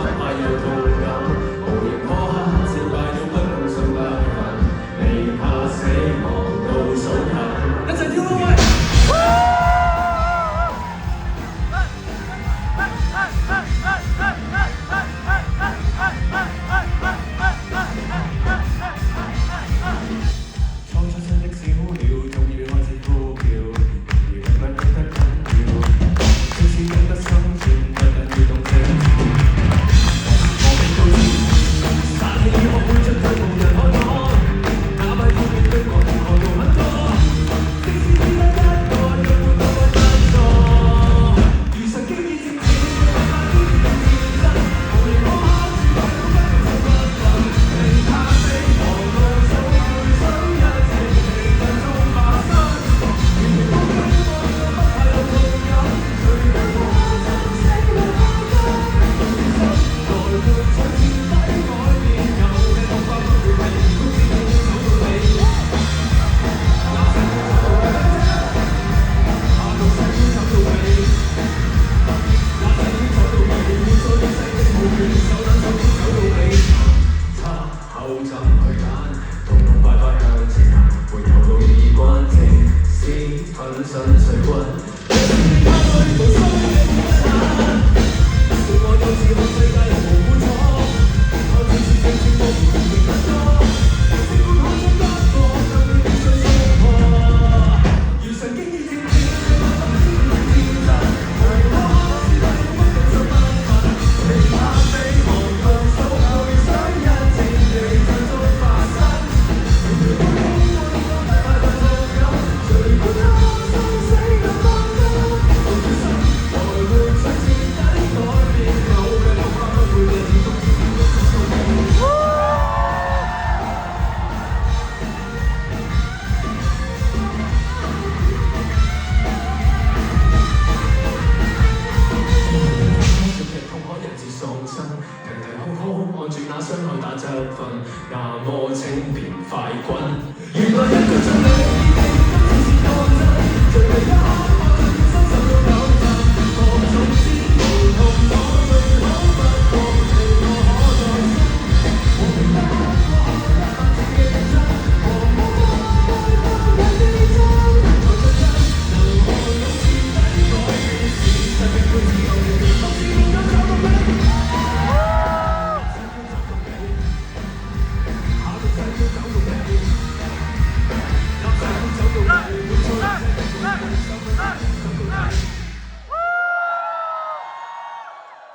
不怕有痛感，無形苛刻戰敗了不公信不忿，未怕死亡倒數近，一齊跳啦喂！粉身碎骨，你是你他對無需對我有自控世界無苦楚，我只是正正我唔明得多，是半空中得過，更會變碎衝破，如神經已斷斷，我心知天真，無形苛刻是帶不公信不忿，未怕死亡倒數會想一戰地最終發生，面對我不怕有痛感，最管他。按住那傷口打7分，那麼請便快滾。原來一個鐘。